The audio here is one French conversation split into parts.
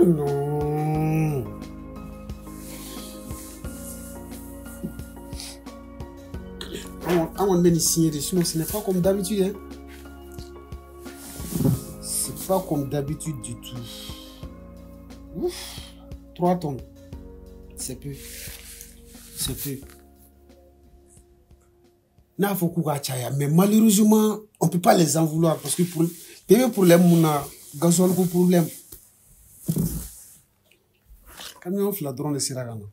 Non. On met signer, sinon ce n'est pas comme d'habitude. Hein. C'est pas comme d'habitude du tout. Ouf. 3 tonnes. C'est peu. C'est peu. N'a faut qu'on mais malheureusement, on ne peut pas les en vouloir parce que pour les mouna, gasoil pour problème. Camion la drone de Siragana.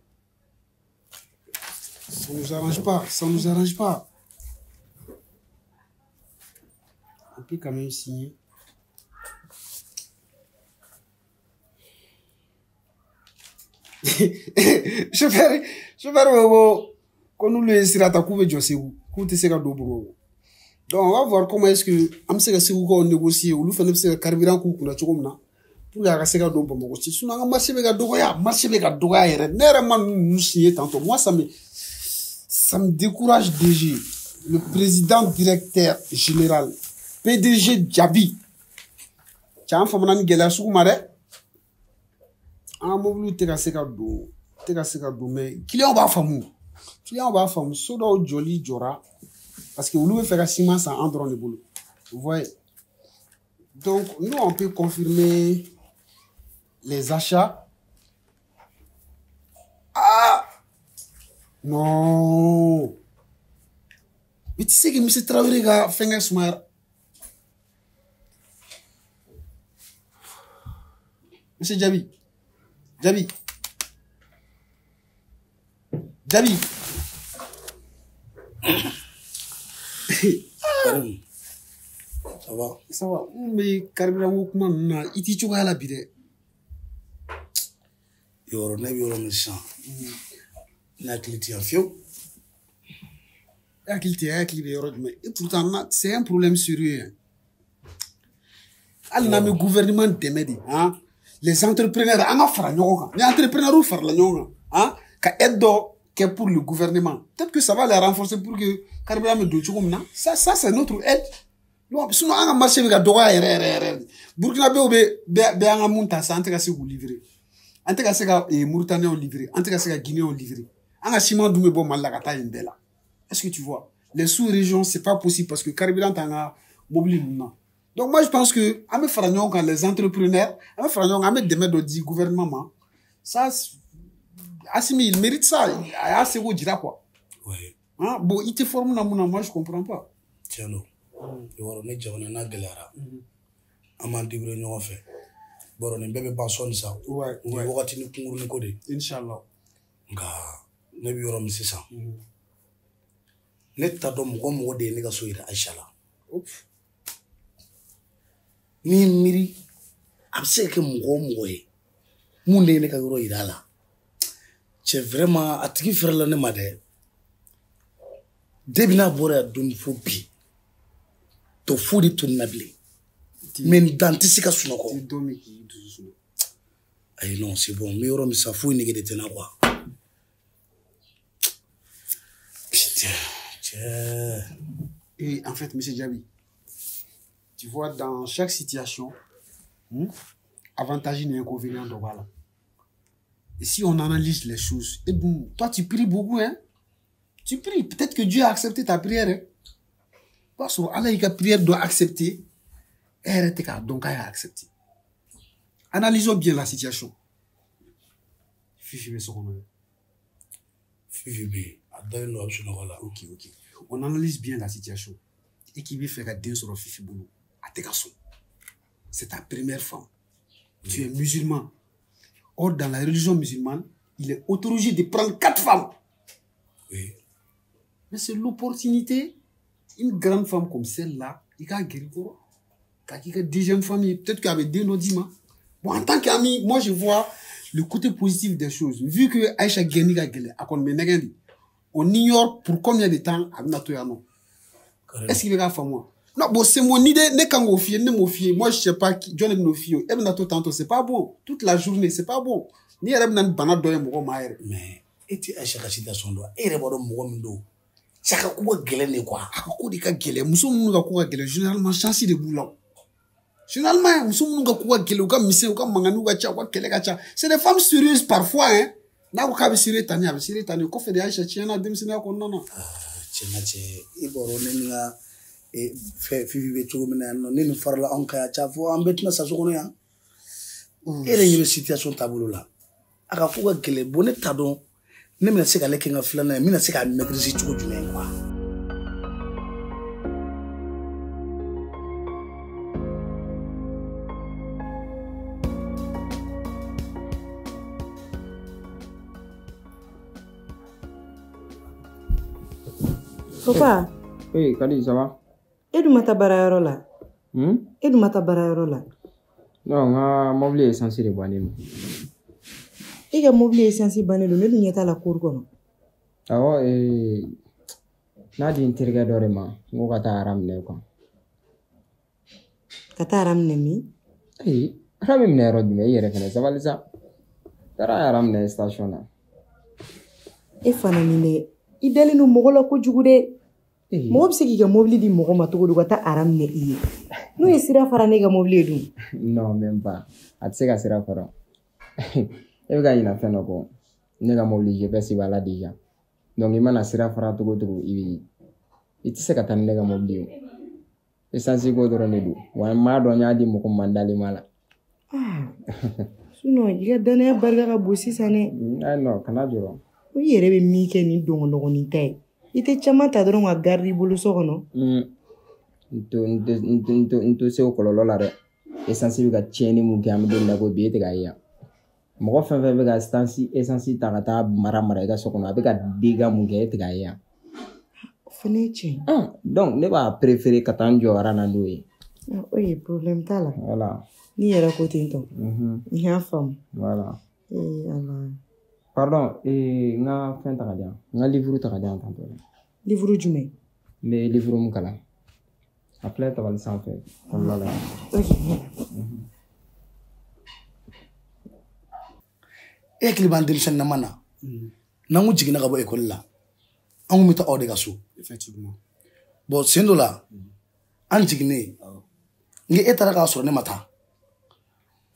Ça ne nous arrange pas, ça ne nous arrange pas. On peut quand même signer. Chauffeur, quand nous le Sirata Kouve Joseu, Koute Sega Dobo. Donc on va voir comment est-ce que Amsega Seguko négocier ou l'oufane de carburant pour la Chomna. Pour la Sega Dobo. Sinon, on marche avec Dogoya, marche avec Dogoya, Nerman nous signer tantôt. Moi, ça me décourage déjà. Le président directeur général, PDG Djabi. Tiens, faut m'en aller sur Mare. Ah, mon te ka do mais client va famu so do joli jora parce que vous voulez faire un ciment sans endroit le boulot, vous voyez. Donc nous on peut confirmer les achats. Ah non, mais tu sais que monsieur Traoré a fait un smart. Monsieur Djabi. Ça va. Mais carburant comment na iti choka la bide. Yoro méchant. Na clité en fio. Mais pourtant c'est un problème sérieux. Al na me gouvernement démedi, hein. Les entrepreneurs, les entrepreneurs font la nyonga, hein, ka aide pour le gouvernement. Peut-être que ça va les renforcer pour que carburant me doit comme ça c'est notre aide. Sinon on a marché avec doa Burkina be anga munta ça ante ka se livrer. Ante ka se ka Mauritanie on livrer, ante ka se ka Guinée on livrer. Anga ciment dume bo malakata indela. Est-ce que tu vois? Les sous-régions c'est pas possible parce que carburant tanga mobile non. Donc moi je pense que à me faire quand les entrepreneurs, à me faire à me demander du gouvernement, ça, Assimi il mérite ça, à ce qu'on dira quoi. Oui. Hein? Bon, il te forme na mouna, moi je comprends pas. Tiens non, il va renaître jaune na galara. Amandi bre nyo fait. Bon on est bébé basson ça. Ouais. Ni wakati ni kunguru ni kode. Inshallah. Nga ne bi yorom c'est ça. Net ta dom mo de ni ga soira inshallah. Ouf. Ni miri abse ke mgo ye mun ne ka yoro irala c'est vraiment atiki frère ne made debina bora don fobi to fudi to nable men dantisi ka sunoko ay non c'est bon mais yoro mi sa fou ni gede tena quoi putain. Et en fait monsieur Djabi, tu vois, dans chaque situation, avantage et inconvénient de voilà. Et si on analyse les choses, et bon, toi tu pries beaucoup, hein? Tu pries. Peut-être que Dieu a accepté ta prière, hein? Parce que Allah, la prière doit accepter. Donc, elle a accepté. Analysons bien la situation. Fifi, ok. On analyse bien la situation. Et qui veut faire un sur le Fifi Boulou. C'est ta première femme. Tu es musulman. Or, dans la religion musulmane, il est autorisé de prendre 4 femmes. Oui. Mais c'est l'opportunité. Une grande femme comme celle-là, il a guéri pour quand il y a une deuxième famille, peut-être qu'avec deux nodimans. Bon, en tant qu'ami, moi, je vois le côté positif des choses. Vu que Aïcha Guéni a guéri, on ignore pour combien de temps à Natoyano. Est-ce qu'il va faire moi? Non, bon, c'est mon idée. Moi, je sais pas qui, John aime nos filles. Tantôt, c'est pas bon. Toute la journée, c'est pas bon. Ni elle aime banane doye mo maire. Mais, et tu as chaque situation doit. Et rebo do mo mdo. Chaque coup gele ne quoi. Ako di ka gele. Muso mu ka ko gele. Généralement, chance de boulot. Finalement, nous sommes c'est des femmes sérieuses parfois, hein. N'a pas sérieux tani, avec sérieux tani. Qu'on fait des haches, tiens, dem c'est n'a qu'on non. Tiens, iboro nenga fait vivre tout le monde. Ni nous faire la enquête, tu vois, en bête na ça journée, hein. Et les situations tabou là. Aka fuga kele bonne tadon. Ne me seka leke nga flana, mina seka maîtriser tout du même quoi. Papa. Oui, Kadi, ça va? Et du mata barayoro là? Et du mata barayoro là? Non, ma mobile est censé de boire. Et que mobile est censé banner le nez n'y a la cour kono. Ah ouais, n'a dit interrogatoire ma, on va t'arramener quoi. Kataramne mi? Oui, ramène rod mais il reconnaît ça va les ça. Tara ramener station là. Et fanamine, il délai nous mogola ko jugude. Mo bi se ki ga mobile di mogo matogo do kata aramne iye. No e sira fara ne ga mobile dum. Non, même pas. Atseka sira fara. Et ga ina feno ko. Ne ga mobile je pesi bala déjà. Donc il m'a sira fara togo togo il se ka tan ne ga mobile. Et ça c'est go do renedu. Wa ma do nya di mo ko mandali mala. Suno il ga dane barga ga bosi sane. Ah non, kana joro. O yere be mi ke ni dongo dongo ni tay. Ite chama ta dron wa garri bulu so kono. Nto se o kololo la re. Essence bi ga cheni mu ke am do na go be te ga ya. Mo fa be ga essence ta ga ta mara ga so kono be ga diga mu ke te ga ya. Feneche. Donc ne ba préférer ka tan jo ara na do yi. Oui, problème ta la. Voilà. Ni era ko tinto. Ni ha fam. Voilà. Allah. Pardon, nga fin ta ga dia. Nga livre ta ga dia tanto. Livre jume. Mais livre mu kala. Après ta va le sans fait. Voilà. OK. E kliban delsen na mana. Nangu jigina ga bo école la. Angu mita ode ga so. Effectivement. Bon, sendo la. An jigine. Nge etara ga so ne mata.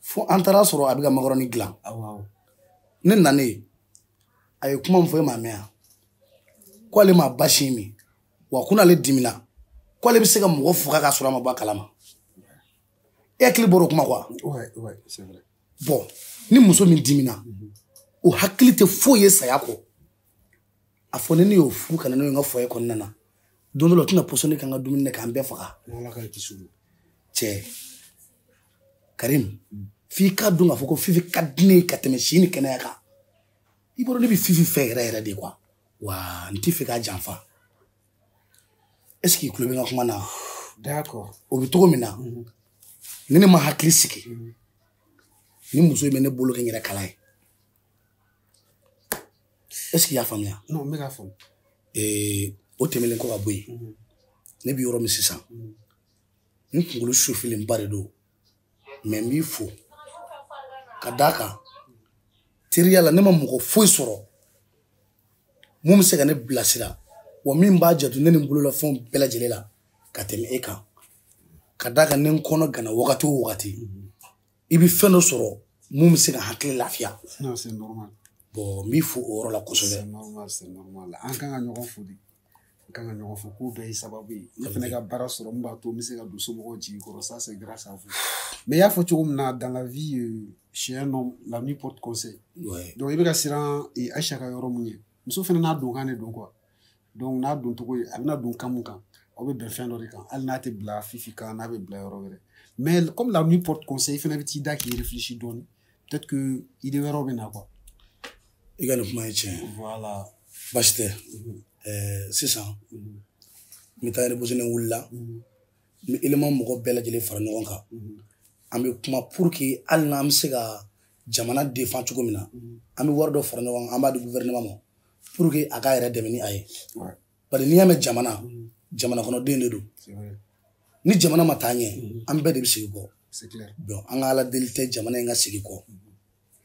Fo antara so ro abiga magoroni glan. Wow. Ne nane. Ayo kuma mfo ma mea. Kwa le ma bashimi. Wa kuna le dimina. Kwa le bisega mo fuka ga so ma ba kalama. E kliboro kuma kwa. Ouais, c'est vrai. Bon, ni muso min dimina. O hakilite fo ye sayako. Afone ni ofu kana no nga foye ko nana. Dondo lo tuna posone kanga dumine ka ambe faka. Wala ka kisulu. Che. Karim. Fi ka dunga foko fi kadne kateme shini kana yaka. Iboro ne bi fifi fere de quoi. Wa nti fi ka janfa. Est-ce qu'il club nga kuma na? D'accord. O bi to mina. Nene ma hakili siki. Ni muso mene bolo ke ngira kalai. Est-ce qu'il y a famille? Non, méga femme. O temelen ko aboy. Ne bi yoro mi sisan. Ni ngulu chauffeur mbare do. Mais mi fo. Kadaka. Teriya la ne ma mugo foi soro. Mum se ga ne blasira. Wa min ba jadu ne mbulu la fon bela jelela. Ka teme eka. Kadaka ne nkono gana wakati. Ibi feno soro. Mum se ga hakili lafiya. Non, c'est normal. Bon, mi fo oro la kosove. C'est normal. En kan ga ñogon fudi. Kan ga ñogon fu ko be sababu. Ne fene ga bara soro mba to mi se ga do so mo ji ko ça c'est grâce à vous. Mais ya faut dans la vie chez un homme la nuit porte conseil. Ouais. Donc il be ga siran et Aisha ka yoro munye. Muso fene na do kan ne don quoi. Donc na don to ko abina don kamukan. O be ben fin do kan. Al na te bla fifi kan na be bla yoro wele. Mais comme la nuit porte conseil, il fait un petit da qui réfléchit donne. Peut-être que il devrait revenir quoi. Igana kuma yeche. Voilà. Bashte. C'est ça. Mi tayre bozene wulla. Mi élément moko bela jele fara ñogon ka. Ambe kuma pour que alna am sega jamana défend ko mina. Ambe wardo fara ñogon amba du gouvernement mo. Pour que aga yere demeni ay. Ouais. Bari ni yame jamana. Jamana kono dende do. C'est vrai. Ni jamana matanye ambe de bisi ko. C'est clair. Bon, anga ala delite jamana nga sigi ko.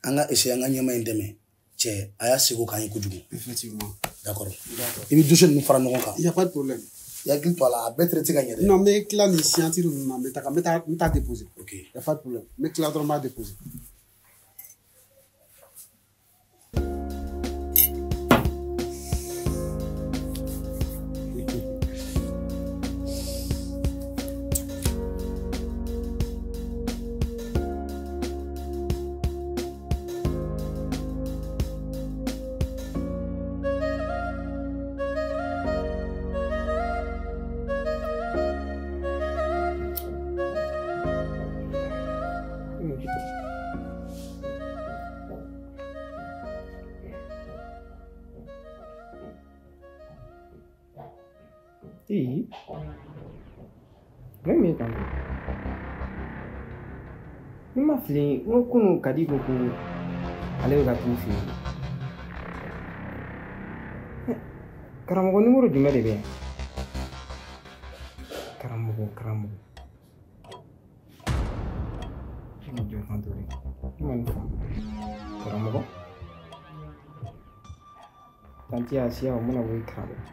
Anga essayer nga ñema ndeme. Che aya sego kan yi kujugu. Effectivement. D'accord. D'accord. Et puis deux jeunes nous ferons Il n'y a pas de problème. Il y a qui toi là, bête tu gagnes. Non, mais là, les scientifiques, mais t'as déposé. Ok. Il n'y a pas de problème. Mais là, on m'a déposé. Ih, même quand ni ma fili n ko kunu kadi ko ko ale bɛ ka t'u fɛ yen karamɔgɔ nimoro jumɛn de bɛ yan karamɔgɔ ne jɔ kan to de ne ma nin faamu karamɔgɔ tanti Asiya o mana bɔ i karamɔgɔ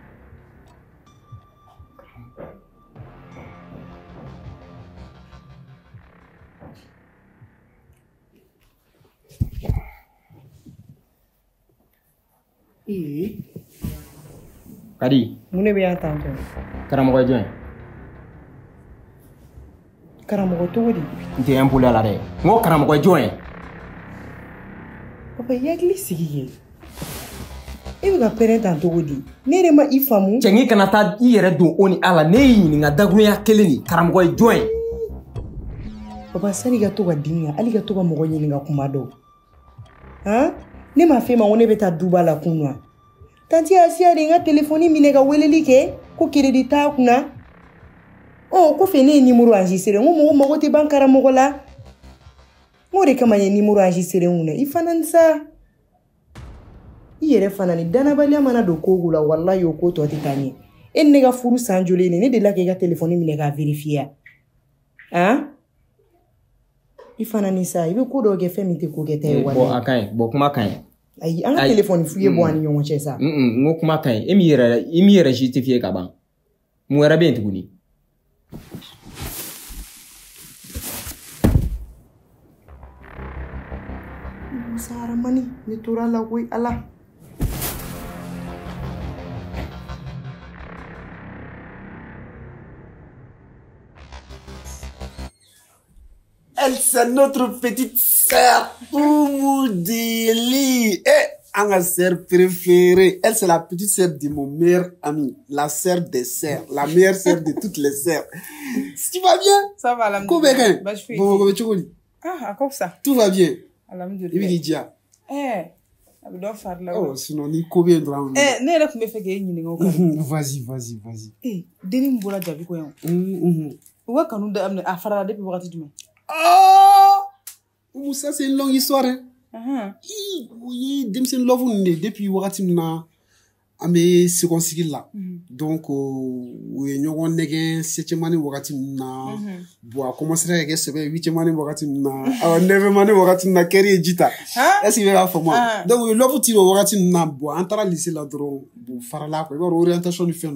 Kadi, mun de bɛ yan tan tɔ karamɔgɔ jɔn ye? karamɔgɔ cogo di? N tɛ yan bolo la dɛ. N ko karamɔgɔ jɔn ye? papa i hakili sigi kɛ e bɛ ka pɛrɛn tan cogo di? ne yɛrɛ ma i faamu. Cɛngi kana taa i yɛrɛ don o ni ala ne y'i ɲininka dakurunya kelen ni karamɔgɔ ye jɔn ye? papa sani ka to ka dimi hali ka to ka mɔgɔ ɲininka kuma dɔw han ne m'a f'e ma ko ne bɛ taa duba la kun wa tanti Asiya de n ka telefɔni minɛ ka weleli kɛ ko crédit t'a kunna kɔfɛ ne ye nimoro enregistré n ko mɔgɔ mago tɛ ban karamɔgɔ la n ko de kama n ye nimoro enregistré n kunna i fana ni sa i yɛrɛ fana ni danabaliya mana don ko o ko la walayi o ko tɔ tɛ taa ɲɛ e ni ne ka furu san joli ne delila k'e ka telefɔni minɛ k'a vérifier han i fana ni sa i bɛ ko dɔw kɛ fɛn min tɛ ko kɛ ta ye walayi. Bon a ka ɲi bon kuma ka ɲi. ayi an ka telefɔni fu ye bɔ an ni ɲɔgɔn cɛ sa. n ko kuma ka ɲi e m'i yɛrɛ justifier ka ban mun wɛrɛ bɛ yen tuguni. Musa Aramani ne tora la koyi ala. Elle, c'est notre petite sœur Oumoudili. Ma sœur préférée. Elle, c'est la petite sœur de mon meilleur ami. La sœur des sœurs. La meilleure sœur de toutes les sœurs. Tu vas bien? Ça va, alhamdoulilah. Comment tu vas? Ah, comme ça. Tout va bien. Alhamdoulilah. Il dit oh, sinon, ni combien de temps? Ne rek me fait que ni ngo. Vas-y. Deni mbola jabi ko yon. Wa kanu da amne afara depuis wakati duma. Ça c'est une longue histoire. Oui, c'est une love depuis wakati na ame second cycle là. Donc we ñogon negen 7e année wakati na bo commencer à que c'est 8e année wakati na 9e année wakati na keri jita. Est-ce que va moi donc we love tiro wakati na bo entara lycée là dron bo farala ko ba orientation du fait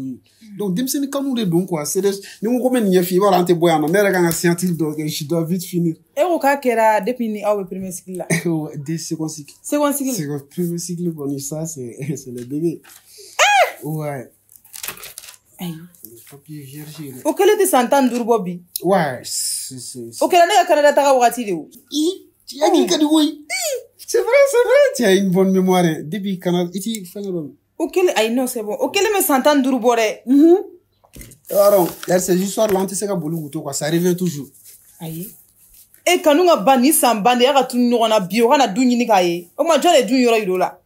donc c'est kanu de donc quoi c'est ni ngo men ñefi ba rante boyana ne rek nga scientifique donc je dois vite finir. E ko ka kera depuis ni awe premier cycle là. Des second cycle. Second cycle. C'est le premier cycle bon ça c'est le bébé. Ouais. Aïe. Papier vierge. O kele te santan durbobi. Ouais, c'est. O kele ne ka Canada ta wakati de o. Tu as dit que oui. C'est vrai. Tu as une bonne mémoire depuis Canada. Ici Fenelon. O kele ay non c'est bon. O kele me santan durbore. Alors, c'est l'histoire là, tu sais que bolu guto quoi, ça revient toujours. Aïe. E kanu nga bani sambande ya ka tunu ngona bio kana dunyini kaye. O ma jole dun yoro yido la.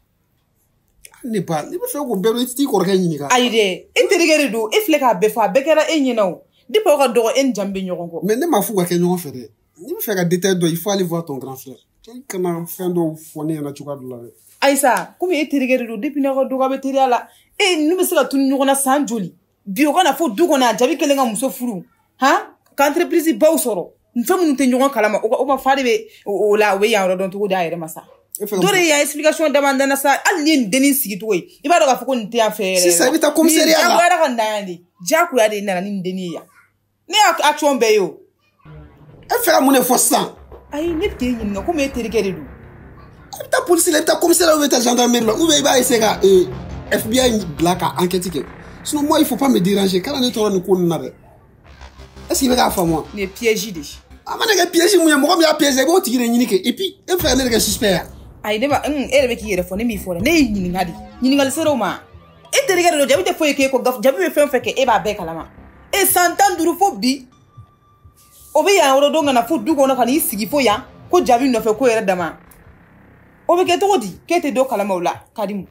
Ne pas, ne fait ko bero iti ko reka nyini ka. Ayi de, interigere do, e fle ka be fa be kera e nyina o. Di pa ka dogo en jambe nyogon ko. Mais ne ma fu ka ke nyogon fere. Ni me fait ka détail do, il faut aller voir ton grand frère. Quel kana fin do fone na chuka do la. Aïssa, comme interigere do depuis na ko dogo be teri ala. E nu be se ka tunu ngona san joli. Bio kana fo du kona jabi kelenga muso furu. Ha? Ka entreprise ba usoro. Nfemu nte nyogon kalama o ma fa de be o la we ya ro don to go da yere masa. dɔ de y'a explication demande na sa hali ni denni sigicogo ye i b'a dɔn k'a fɔ ko nin tɛ yan fɛ yɛrɛ sisan i bɛ taa commissariat la jagoya ka na yan de jagoya de nana ni nin denni ye yan ne y'a action bɛɛ ye o e fɛ ka mun de fɔ sisan ayi ne tɛ ɲininka komi e terikɛ de don i bɛ taa police la i bɛ taa commissariat ou bɛ taa gendarmerie la ou bien i b'a essayer ka FBI bila ka enquête kɛ sinon moi il faut pas me déranger kana ne tɔɔrɔ nin ko ninnu na dɛ est-ce que i bɛ k'a faamu nin ye piège de ye a mana kɛ piège mun ye mɔgɔ min y'a piège i b'o tigi de ɲini kɛ et puis e fɛ ka ne de kɛ suspect ya ayi ne ma e yɛrɛ bɛ k'i yɛrɛ fɔ ne m'i fɔ dɛ ne y'i ɲininka de ɲininkali sera o ma e terikɛ de don jabi tɛ foyi k'e kɔ jabi bɛ fɛn o fɛn kɛ e b'a bɛɛ kalama e san 15 fo bi o bɛ yan yɔrɔ don ka na fo du kɔnɔ ka n'i sigi fo yan ko jabi nɔfɛ ko yɛrɛ dama o bɛ kɛ cogo di k'e tɛ dɔ kalama o la Karimu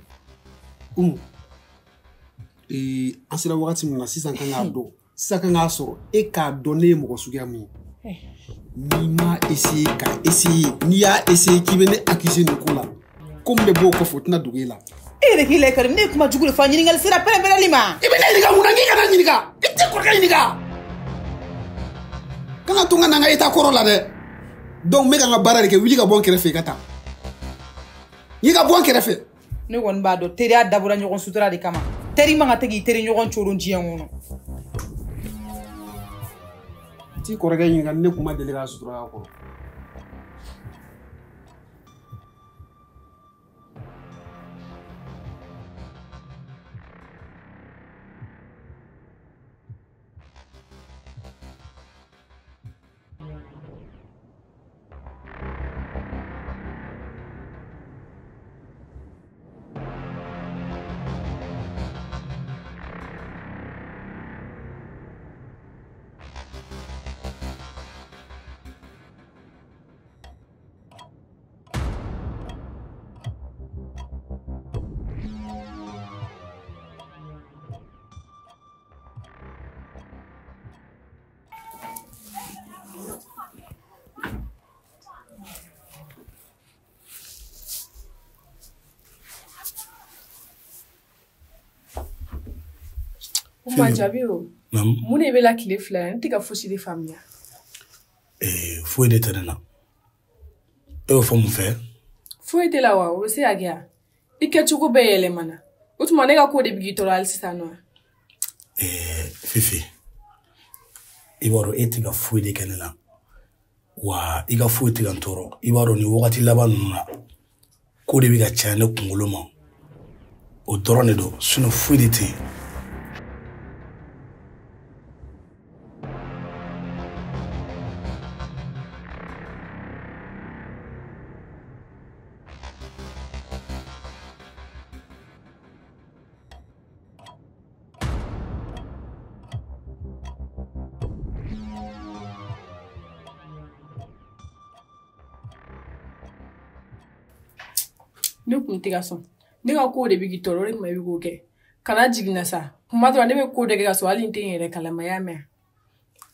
an sera wagati min na sisan kan k'a dɔn sisan kan k'a sɔrɔ e k'a dɔn ne ye mɔgɔ suguya min ye n'i ma essayer ka essayer n'i y'a essayer k'i bɛ ne accuser nin ko la ko min bɛ bɔ o kɔfɛ o tɛna dogo e la e yɛrɛ k'i lajɛ Karimu ne ye kuma jugu de fɔ ɲininkali sera pɛrɛn-pɛrɛnli ma i bɛ ne ɲininka mun na k'i kana ɲininka i tɛ kɔrɔkɛ ɲininka kana to n ka na n ka état kɔrɔ la dɛ donc n bɛ ka n ka baara de kɛ wuli ka bɔ n kɛrɛfɛ i ka taa n'i ka bɔ n kɛrɛfɛ ne kɔni b'a dɔn teriya dabɔra ɲɔgɔn sutura de kama teri man ka tɛ k'i teri ɲɔgɔn coron diɲɛ kɔnɔ t'i kɔrɔkɛ ɲininka ne kun ma deli k'a sutura a kɔrɔ Uma jabi o. Mun de bɛ la tile fila n tɛ ka fosi de faamuya. Foyi de tɛ ne na. E y'o fɔ mun fɛ? Foyi tɛ la wa o bɛ se ka kɛ wa? I kɛcogo bɛɛ yɛlɛmana. O tuma ne ka ko de bɛ k'i tɔɔrɔ hali sisan nɔ. Fifi i b'a dɔn e tɛ ka foyi de kɛ ne la wa i ka foyi tɛ ka n tɔɔrɔ i b'a dɔn nin wagati laban ninnu na ko de bɛ ka caya ne kunkolo ma o dɔrɔn de don sinon foyi de tɛ yen. Ne kun tɛ ka sɔn ne ka ko de bɛ k'i tɔɔrɔ o de tuma i bɛ k'o kɛ kana jigin na sa kuma dɔ la ne bɛ ko de kɛ ka sɔrɔ hali n tɛ n yɛrɛ kalama y'a mɛn.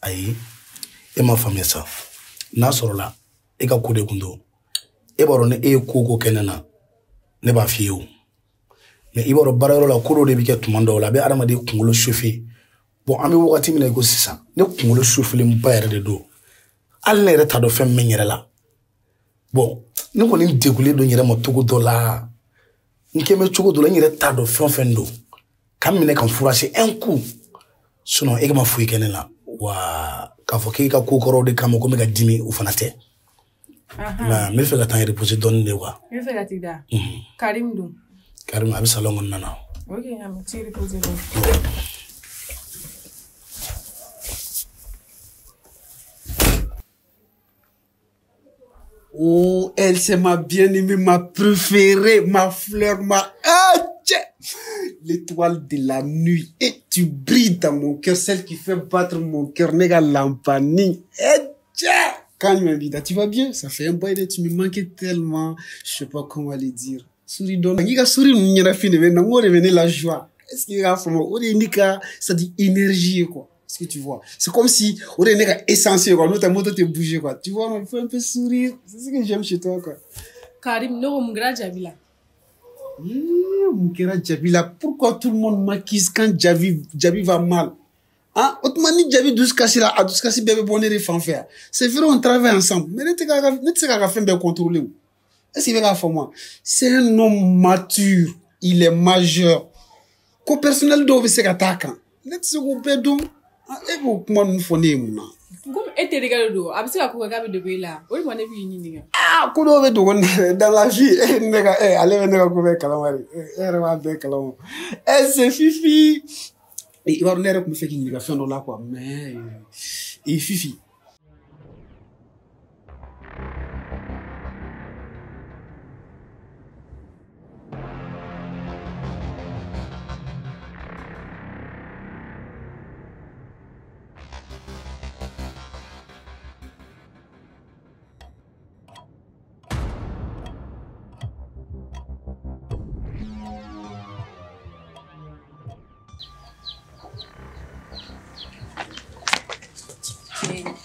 Ayi e ma faamuya sa n'a sɔrɔla e ka ko de kun don e b'a dɔn ni e ye ko kɛ ne na ne b'a f'i ye o mais i b'a dɔn baarayɔrɔ la ko dɔ de bɛ kɛ tuma dɔw la a bɛ adamaden kunkolo chauffer bon an bɛ wagati min na i ko sisan ne kunkolo chauffelenba yɛrɛ de don hali ne yɛrɛ t'a dɔn fɛn min bɛ n yɛrɛ la bon ne kɔni degulen don n yɛrɛ ma cogo dɔ la n kɛ bɛ cogo dɔ la n yɛrɛ t'a dɔn fɛn o fɛn don ka minɛ ka n furase un coup sinon e ka ma foyi kɛ ne la wa k'a fɔ k'e ka ko kɔrɔw de kama ko n bɛ ka dimi o fana tɛ nka n bɛ fɛ ka taa n reposer dɔɔnin de quoi. I bɛ fɛ ka t'i da Karim dun. Karim a bɛ salon kɔnɔna na. Ok a bɛ t'i reposer dɔɔnin. Oh, elle, c'est ma bien-aimée, ma préférée, ma fleur, l'étoile de la nuit. Et tu brilles dans mon cœur, celle qui fait battre mon cœur, nega lampani. Quand tu m'invites, tu vas bien? Ça fait un bail de tu me manquais tellement. Je sais pas comment le dire. Souris donc. Il y a sourire, il y a fini, maintenant, on revenait la joie. Est-ce qu'il y a un ça dit énergie, quoi. Est-ce que tu vois? C'est comme si on est essentiel, quoi. Nous, ta moto te bouger, quoi. Tu vois, il faut un peu sourire. C'est ce que j'aime chez toi, quoi. Karim, non, mon grand Jabila. Mon grand Jabila, pourquoi tout le monde m'accuse quand Jabi va mal? Hein? Autrement, ni Jabi douce cassi là, à douce cassi bébé bonnet de fanfare. C'est vrai, on travaille ensemble. Mais ne te qu'à faire bien contrôler. Est-ce qu'il va faire moi? C'est un homme mature. Il est majeur. Qu'au personnel doit se attaquer. Let's go pédon. Et vous comment nous fondez mon? Comme était régalé d'eau. Après ça, quoi qu'avec de là. Oui, moi n'ai vu ni. Ah, qu'on doit être dans la vie. Allez, venez à couper calamari. C'est Fifi. Et il va venir me faire qu'il va faire là quoi. Mais et Fifi.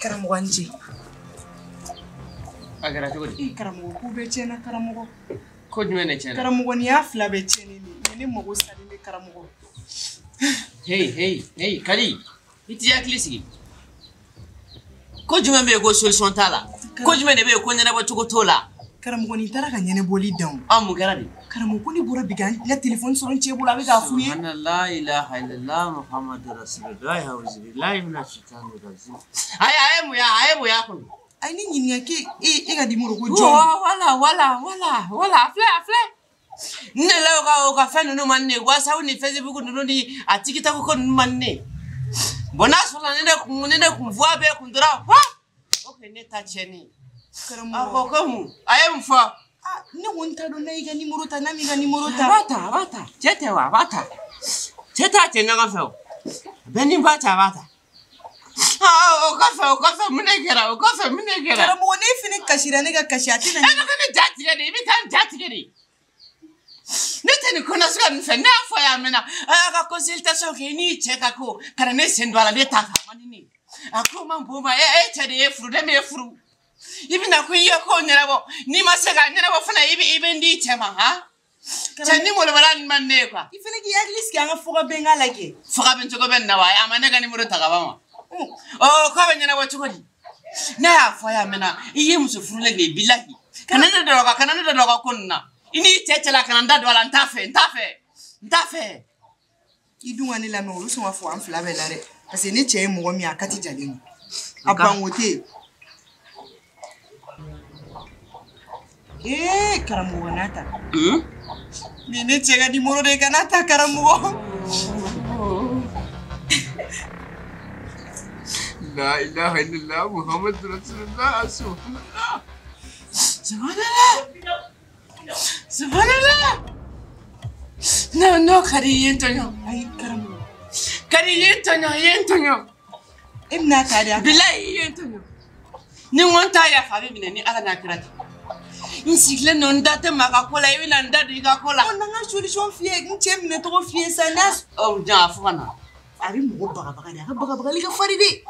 Karamɔgɔ n cɛ. A kɛra cogo di? Karamɔgɔ ko bɛɛ tiɲɛna karamɔgɔ. Ko jumɛn de tiɲɛna? Karamɔgɔ nin y'a fila bɛɛ tiɲɛnen de ye. Ne mago salen bɛ karamɔgɔ. Hey, Kadi. I t'i hakili sigi. Ko jumɛn bɛ yen ko solution t'a la? Ko jumɛn de bɛ yen ko ɲɛnabɔ cogo t'o la? Karamɔgɔ nin taara ka ɲɛnabɔli dan o. Mun kɛra de? Karamɔgɔ ko ne bɔra bi ka n ka téléphone sɔrɔ n cɛ bolo a bɛ k'a f'u ye. Subhanallah, ilaha illallah, Muhammadu Rasulullah, auzubillahi minash shaitanir rajim. Aye muya kun. Ay ni ɲininka ke e ka numéro ko jɔn? Wala, filɛ. Ne la o ka fɛn ninnu man ne WhatsApp ni Facebook ninnu ni a TikTok ko ninnu man ne. Bon n'a sɔrɔ ne kun voix bɛɛ kun dɔrɔn ok ne ta tiɲɛni. Karamɔgɔ. Ko mun? A ye mun fɔ? Ne ko n t'a dɔn n'a y'i ka numéro ta n'a m'i ka numéro ta. A b'a ta. Cɛ tɛ wa? A b'a ta. Cɛ t'a cɛ ɲɔgɔn fɛ o. Bɛɛ ni ba ta a b'a ta. O kɔfɛ mun de kɛra? Karamɔgɔ ne fini kasira ne ka kasi a tɛna. Ne ko ne ja tigɛ de, i bɛ taa n ja tigɛ de. Ne tɛ nin kɔnɔsiga nin fɛ, ne y'a fɔ yan mɛna. A y'a ka consultation kɛ, i n'i cɛ ka ko, ka na ne sen don a la, ne t'a fɛ, a man di ne ye. A ko man bon ma, e cɛ de ye furu, ne m'e furu. I bɛna ko i ye ko ɲɛnabɔ, n'i ma se k'a ɲɛnabɔ fana, i bɛ n di cɛ ma, han? Cɛ ni molobala nin man ne ye quoi. I fana k'i hakili sigi an ka fɔ ka bɛn k'a lajɛ. Fɔ ka bɛn cogo bɛ nin na wa? A ma ne ka numéro ta ka ban wa? K'a bɛ ɲɛnabɔ cogo di? Ne y'a fɔ yan mɛna, i ye muso furulen de ye bilahi. Kana ne da dɔ ka ko nin na. I n'i cɛ cɛla kana n da don a la, n t'a fɛ. I dun ka ne lamɛn olu sɔn ka fɔ an fila bɛɛ la dɛ. Parce que ne cɛ ye mɔgɔ min ye a kati jalen don. A banko tɛ yen. Karamɔgɔ n'a ta. Nin ne cɛ ka numéro de ye ka n'a ta karamɔgɔ. La ilaha illallah Muhammadu Rasulullah Subhanallah. No, Kadi yen tonyo. Ay karamɔgɔ. Kadi yen tonyo. E bɛna ta de. Bilahi yen tonyo. Ni ŋɔn t'a yafa a bɛ minɛ ni Ala n'a kira cɛ. N sigilen don n da tɛ maa ka ko la, i bɛna n da don i ka ko la. N'an ka solution f'i ye, n cɛ minɛ tɔgɔ f'i ye sa n'a. Jan a fɔ ka na. A bɛ mɔgɔ bagabaga de, a ka bagabagali ka farin de.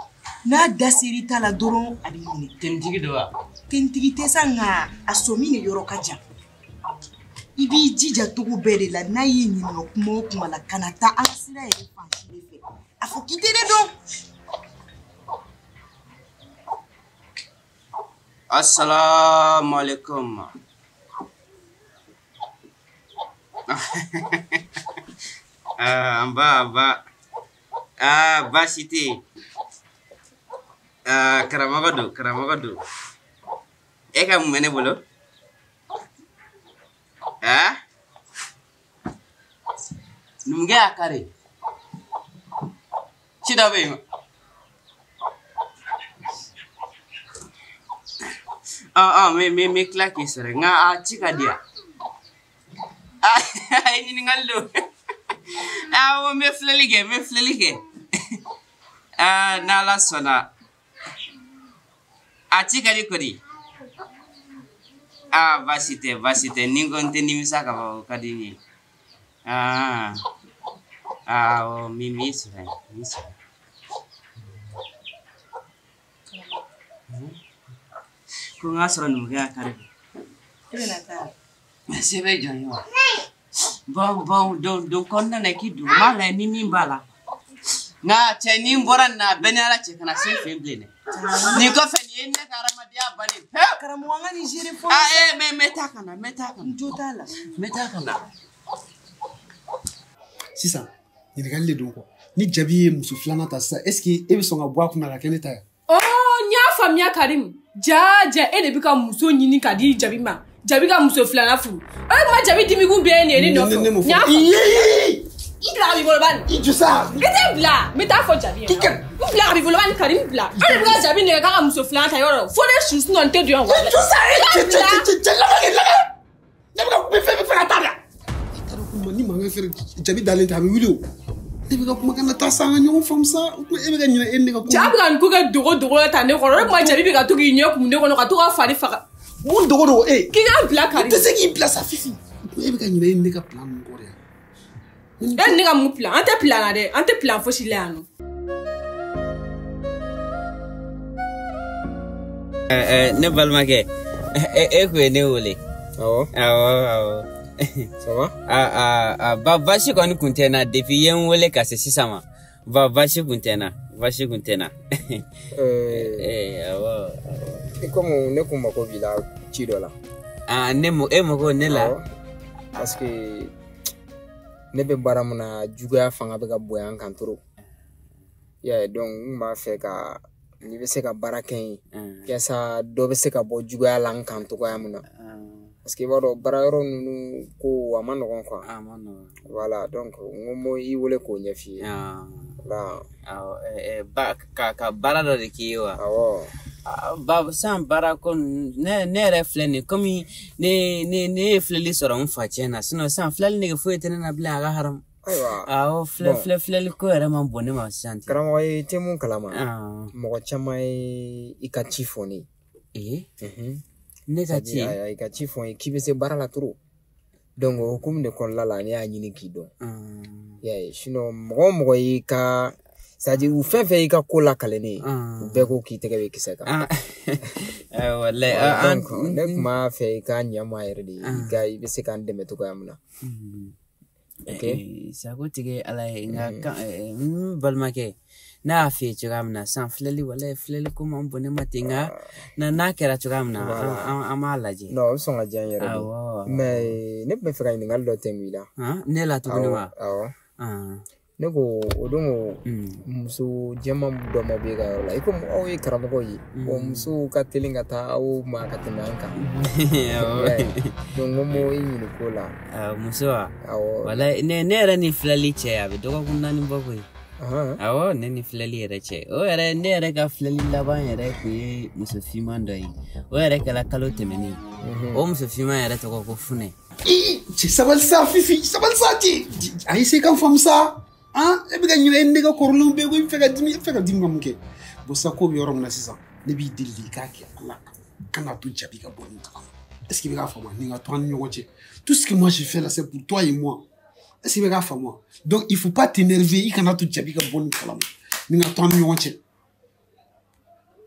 N'a da ser'i ta la dɔrɔn a b'i minɛ. Tentigi don wa? Tentigi tɛ sa nka a sɔmi de yɔrɔ ka jan. I b'i jija cogo bɛɛ de la n'a y'i ɲininka kuma o kuma la kana taa an ka sira yɛrɛ fan si de fɛ. A fɔ k'i tɛ ne dɔn. Assalamu alaikum. Basite. Karamɔgɔ don. E ka mun bɛ ne bolo? Numukɛ y'a kari. Ci dɔ bɛ yen. Me tila k'i sɔrɔ nka a ci ka di yan. A ye ɲininkali don. Awɔ n bɛ filɛli kɛ. N'Ala sɔnna. A ci ka di kɔni. Baasi tɛ ni ko n tɛ nimisa ka fɔ o ka di n ye. Awɔ n b'i sɔrɔ yen. Ko n k'a sɔrɔ numukɛ y'a kari. E bɛna taa. Se bɛ jɔn ye wa? Bon, don kɔnɔna na i k'i don. N b'a lajɛ ni min b'a la. Nka cɛ ni n bɔra nin na bɛɛ ni Ala cɛ kana se n fɛ yen bilen dɛ. Nin kɔfɛ nin ye ne ka hadamadenya bani. Karamɔgɔ an ka nin gérer fɔlɔ. Mais taa kana. Jo t'a la. N taa kana. Sisan ɲininkali de don quoi ni jabi ye muso filanan ta sisan est ce que e bɛ sɔn ka bɔ a kunna ka kɛ ne ta ye. n y'a faamuya Karim ja e de bɛ ka muso ɲini ka di Jabi ma Jabi ka muso filanan furu ma Jabi dimikun bɛɛ ye ne nɔfɛ n y'a faamuya i bila ka b'i bolo bani i jɔ sa i tɛ bila n bɛ taa fɔ Jabi ye n bila ka b'i bolo bani Karim bila an de bɛ ka Jabi nɛgɛ k'a ka muso filanan ta yɔrɔ fo ne su sinɔn n tɛ don yan wa. i jɔ sa ne bɛ ka kuma fɛn fɛn ka taa da. i taara kuma ni mankan fɛrɛ Jabi dalen tɛ a bɛ wuli o. ne bɛ ka kuma kana taa sa an ka ɲɔgɔn faamu sa e bɛ ka ɲinɛ e ne ka kuma. Ja bɛ ka nin ko kɛ dogo ta ne kɔrɔ o de kuma Jabi bɛ ka to k'i ɲɛ kumu ne kɔnɔ ka to ka fari faga. mun dogo e. k'i ka bila Karim. i tɛ se k'i bila sa Fifi e bɛ ka ɲinɛ e ne ka plan min kɔ dɛ. e ne ka mun plan an tɛ plan na dɛ an tɛ plan fosi la yan nɔ. ne balimakɛ e kun ye ne wele. awɔ. Ça va? Basi kɔni kun tɛ n na depuis ye n wele ka se sisan ma. Basi kun tɛ n na. Awɔ. I komi ne kun mako b'i la ci dɔ la. E mako ne la? Parce que ne bɛ baara mun na juguya fanga bɛ ka bonya n kan trop. Yeah, donc n b'a fɛ ka n'i bɛ se ka baara kɛ n ye. Yaasa dɔ bɛ se ka bɔ juguya la n kan togoya mun na. Parce que i b'a dɔn baara yɔrɔ ninnu ko a ma nɔgɔn quoi. A ma nɔgɔn. Voilà donc n ko i wele k'o ɲɛf'i ye. Voilà. Ka baara dɔ de k'i ye wa? Awɔ. San baara ko ne yɛrɛ filɛ nin komi ne ye filɛli sɔrɔ n fa cɛ na sinon san filɛli nege foyi tɛ ne na bilen a ka haramu. Ayiwa. Awɔ filɛli ko yɛrɛ ma bon ne ma sisan. Karamɔgɔ ye tɛ mun kalama. Mɔgɔ caman ye i ka ci fɔ ne ye. Ne ka ci i ka ci fɔ n ye k'i bɛ se baara la trop donc o hukumu de kɔnɔna la ne y'a ɲini k'i dɔn y'a ye sinon mɔgɔ o mɔgɔ y'i ka c'est-à-dire u fɛn fɛn y'i ka ko lakale ne ye u bɛɛ ko k'i tɛgɛ bɛ kisɛ kan donc ne tun b'a fɛ i ka ɲɛ ma yɛrɛ de i bɛ se k'an dɛmɛ cogoya min na sago tigɛ ala ye nka n balimakɛ ne y'a f'i ye cogoya min na san filɛli ko man bon ne ma ten nka n'a kɛra cogoya min na an b'a lajɛ. non o bɛ sɔn ka diya n yɛrɛ de mais ne tun bɛ fɛ ka ɲininkali dɔ tɛngu i la. ne la tuguni wa. awɔ ne ko o don muso jɛman dɔ ma b'e ka yɔrɔ la i komi aw ye karamɔgɔw ye o musow ka teli ka taa aw ma ka tɛmɛ an kan. donc n ko m'o i ɲini ko la. muso wa. awɔ. wala ne yɛrɛ ni filɛli cɛ a bɛ dɔgɔkun 4 bɔ koyi. awɔ ne ni filɛli yɛrɛ cɛ o yɛrɛ ne yɛrɛ ka filɛli laban yɛrɛ kun ye muso finman dɔ ye o yɛrɛ kɛra kalo tɛmɛnen o muso finman yɛrɛ tɔgɔ ko Funɛ. sabali sa Fifi sabali sa a ye se ka faamu sa e bɛ ka ɲinɛ e ne ka kɔrɔlenw bɛɛ ko i bɛ fɛ ka dimi ka mun kɛ bon sa ko bɛ yɔrɔ min na sisan ne b'i deli de i k'a kɛ ala kana to Jabi ka bɔ nin ta est ce que i bɛ k'a faamu nin ka to an ni ɲɔgɔn cɛ tout ce que moi je fais là c'est pour toi et moi. est ce que i bɛ k'a faamu donc il faut pas t'énerver i kana to Jabi ka bɔ nin kalama nin ka to an ni ɲɔgɔn cɛ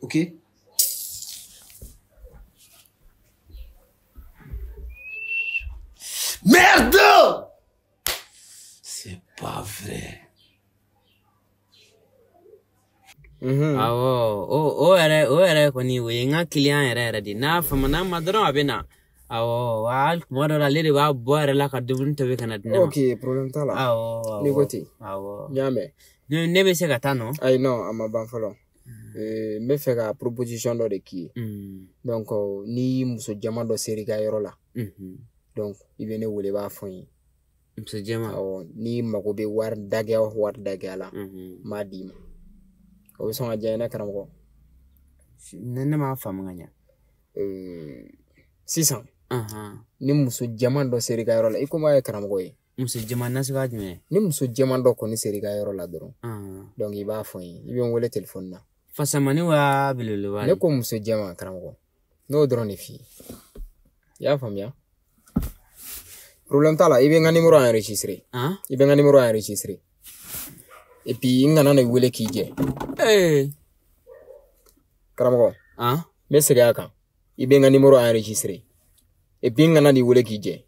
ok. Merde! C'est pas vrai. awɔ o yɛrɛ kɔni o ye n ka client yɛrɛ de n'a faamuya ma dɔrɔn a bɛ na. awɔ hali tuma dɔ la ale de b'a bɔ yɛrɛ la ka dumuni tobi ka na di ne ma. ok problème t'a la. awɔ n'i ko ten. awɔ n y'a mɛn. ne bɛ se ka taa nɔ. ayi non a ma ban fɔlɔ. n bɛ fɛ ka proposition dɔ de k'i ye. donc ni muso jɛman dɔ sera i ka yɔrɔ la. donc i bɛ ne wele i b'a fɔ n ye. muso jɛman. awɔ n'i mago bɛ wari dagɛya la n b'a d'i ma. o bɛ sɔn ka diya i na karamɔgɔ. ne m'a faamu ka ɲɛ. sisan ni muso jɛman dɔ sera i ka yɔrɔ la i komi a ye karamɔgɔ ye. muso jɛman nasuguya jumɛn. ni muso jɛman dɔ kɔni sera i ka yɔrɔ la dɔrɔn. donc i b'a fɔ n ye i bɛ n wele telefɔni na. fasamani wa belebeleba. ne ko muso jɛman karamɔgɔ n'o dɔrɔn de f'i ye. i y'a faamuya. problème t'a la i bɛ n ka numéro enregistré. i bɛ n ka numéro enregistré. et puis n kana na wele k'i jɛ. karamɔgɔ. n bɛ segin a kan i bɛ n ka numéro enregistré. et puis n kana n'i wele k'i jɛ.